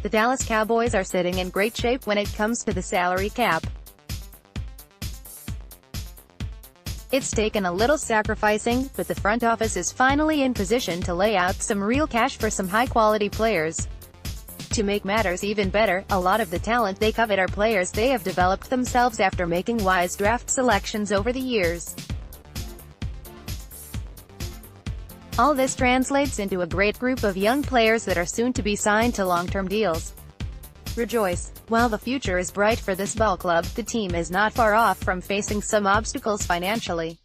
The Dallas Cowboys are sitting in great shape when it comes to the salary cap. It's taken a little sacrificing, but the front office is finally in position to lay out some real cash for some high-quality players. To make matters even better, a lot of the talent they covet are players they have developed themselves after making wise draft selections over the years. All this translates into a great group of young players that are soon to be signed to long-term deals. Rejoice! While the future is bright for this ball club, the team is not far off from facing some obstacles financially.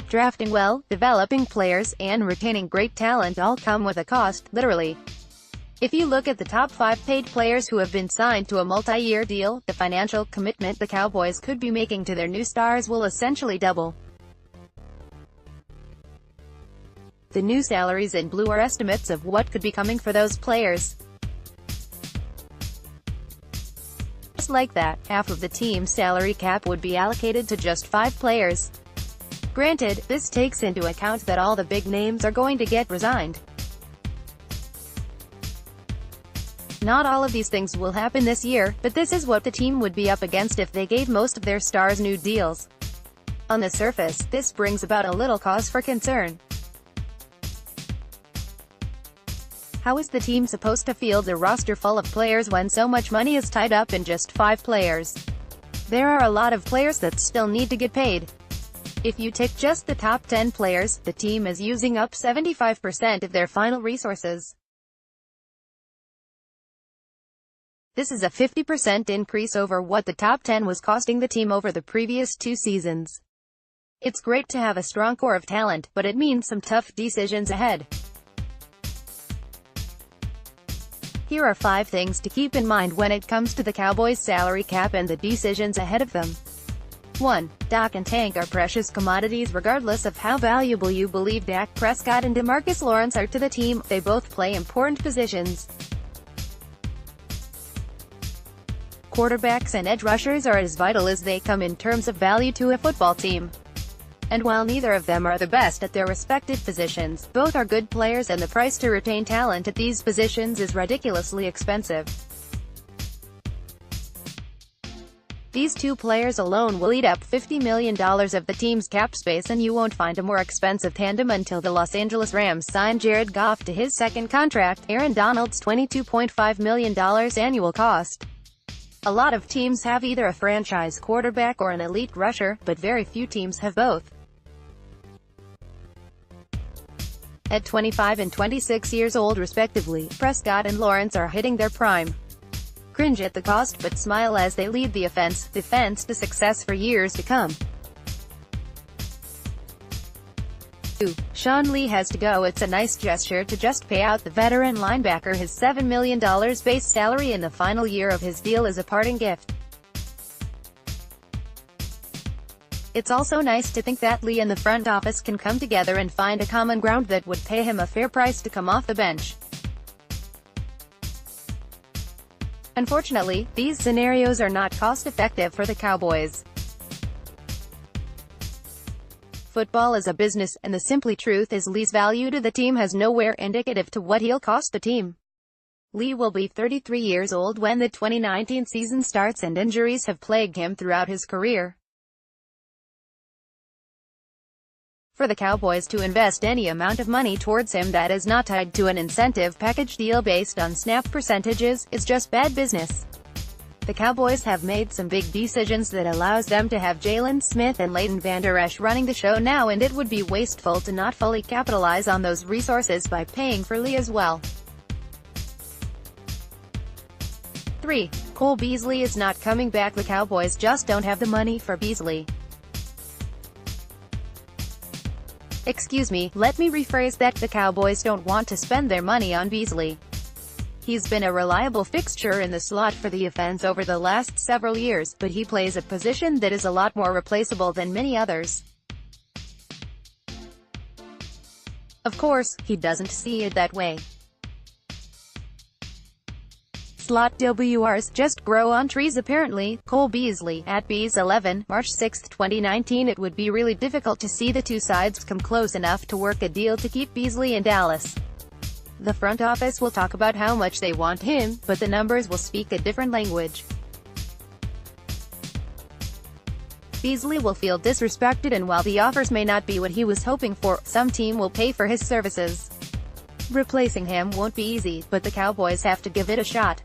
Drafting well, developing players, and retaining great talent all come with a cost, literally. If you look at the top 5 paid players who have been signed to a multi-year deal, the financial commitment the Cowboys could be making to their new stars will essentially double. The new salaries in blue are estimates of what could be coming for those players. Just like that, half of the team's salary cap would be allocated to just 5 players. Granted, this takes into account that all the big names are going to get resigned. Not all of these things will happen this year, but this is what the team would be up against if they gave most of their stars new deals. On the surface, this brings about a little cause for concern. How is the team supposed to field a roster full of players when so much money is tied up in just 5 players? There are a lot of players that still need to get paid. If you take just the top 10 players, the team is using up 75% of their final resources. This is a 50% increase over what the top 10 was costing the team over the previous 2 seasons. It's great to have a strong core of talent, but it means some tough decisions ahead. Here are 5 things to keep in mind when it comes to the Cowboys' salary cap and the decisions ahead of them. 1. Dak and Tank are precious commodities. Regardless of how valuable you believe Dak Prescott and DeMarcus Lawrence are to the team, they both play important positions. Quarterbacks and edge rushers are as vital as they come in terms of value to a football team. And while neither of them are the best at their respective positions, both are good players and the price to retain talent at these positions is ridiculously expensive. These 2 players alone will eat up $50 million of the team's cap space, and you won't find a more expensive tandem until the Los Angeles Rams sign Jared Goff to his second contract, Aaron Donald's $22.5 million annual cost. A lot of teams have either a franchise quarterback or an elite rusher, but very few teams have both. At 25 and 26 years old respectively, Prescott and Lawrence are hitting their prime. Cringe at the cost, but smile as they lead the defense to success for years to come. 2. Sean Lee has to go. It's a nice gesture to just pay out the veteran linebacker his $7 million base salary in the final year of his deal as a parting gift. It's also nice to think that Lee and the front office can come together and find a common ground that would pay him a fair price to come off the bench. Unfortunately, these scenarios are not cost-effective for the Cowboys. Football is a business, and the simple truth is Lee's value to the team has nowhere indicative to what he'll cost the team. Lee will be 33 years old when the 2019 season starts, and injuries have plagued him throughout his career. For the Cowboys to invest any amount of money towards him that is not tied to an incentive package deal based on snap percentages is just bad business. The Cowboys have made some big decisions that allows them to have Jalen Smith and Leighton Vander Esch running the show now, and it would be wasteful to not fully capitalize on those resources by paying for Lee as well. 3. Cole Beasley is not coming back. The Cowboys just don't have the money for Beasley. Excuse me, let me rephrase that. The Cowboys don't want to spend their money on Beasley. He's been a reliable fixture in the slot for the offense over the last several years, but he plays a position that is a lot more replaceable than many others. Of course, he doesn't see it that way. Slot WRs just grow on trees apparently. Cole Beasley, at Bees11, March 6, 2019. It would be really difficult to see the two sides come close enough to work a deal to keep Beasley in Dallas. The front office will talk about how much they want him, but the numbers will speak a different language. Beasley will feel disrespected, and while the offers may not be what he was hoping for, some team will pay for his services. Replacing him won't be easy, but the Cowboys have to give it a shot.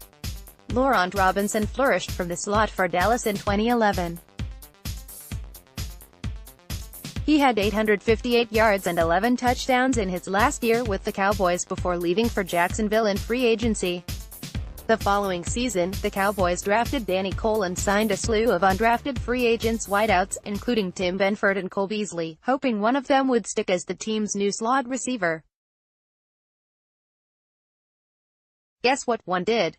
Laurent Robinson flourished from the slot for Dallas in 2011. He had 858 yards and 11 touchdowns in his last year with the Cowboys before leaving for Jacksonville in free agency. The following season, the Cowboys drafted Danny Cole and signed a slew of undrafted free agents wideouts, including Tim Benford and Cole Beasley, hoping one of them would stick as the team's new slot receiver. Guess what? One did.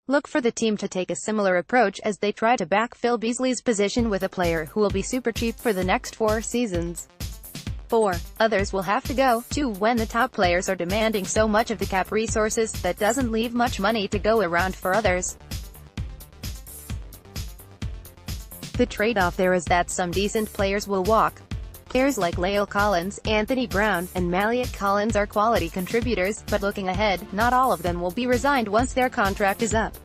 Look for the team to take a similar approach as they try to backfill Beasley's position with a player who will be super cheap for the next 4 seasons. 4. Others will have to go, too, when the top players are demanding so much of the cap resources that doesn't leave much money to go around for others. The trade-off there is that some decent players will walk. Players like La'el Collins, Anthony Brown, and Maliek Collins are quality contributors, but looking ahead, not all of them will be resigned once their contract is up.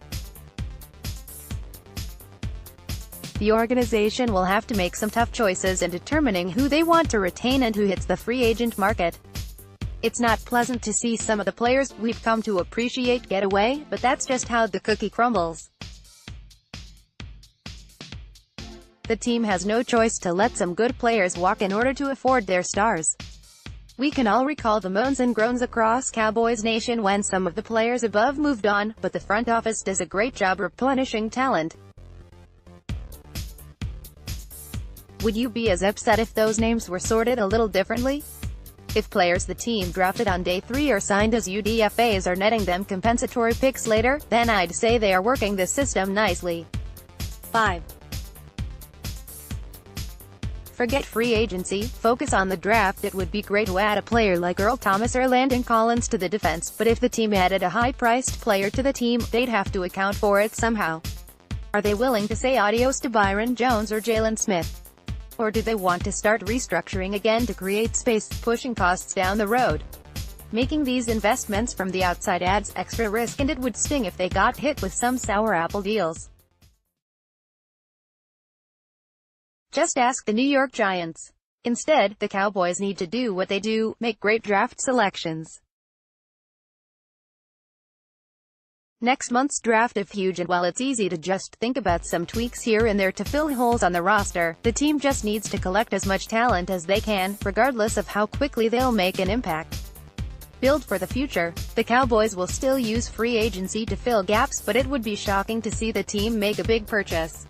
The organization will have to make some tough choices in determining who they want to retain and who hits the free agent market. It's not pleasant to see some of the players we've come to appreciate get away, but that's just how the cookie crumbles. The team has no choice to let some good players walk in order to afford their stars. We can all recall the moans and groans across Cowboys Nation when some of the players above moved on, but the front office does a great job replenishing talent. Would you be as upset if those names were sorted a little differently? If players the team drafted on day 3 or signed as UDFAs are netting them compensatory picks later, then I'd say they are working the system nicely. 5. Forget free agency, focus on the draft. It would be great to add a player like Earl Thomas or Landon Collins to the defense, but if the team added a high-priced player to the team, they'd have to account for it somehow. Are they willing to say adios to Byron Jones or Jalen Smith? Or do they want to start restructuring again to create space, pushing costs down the road? Making these investments from the outside adds extra risk, and it would sting if they got hit with some sour apple deals. Just ask the New York Giants. Instead, the Cowboys need to do what they do, make great draft selections. Next month's draft is huge, and while it's easy to just think about some tweaks here and there to fill holes on the roster, the team just needs to collect as much talent as they can, regardless of how quickly they'll make an impact. Build for the future. The Cowboys will still use free agency to fill gaps, but it would be shocking to see the team make a big purchase.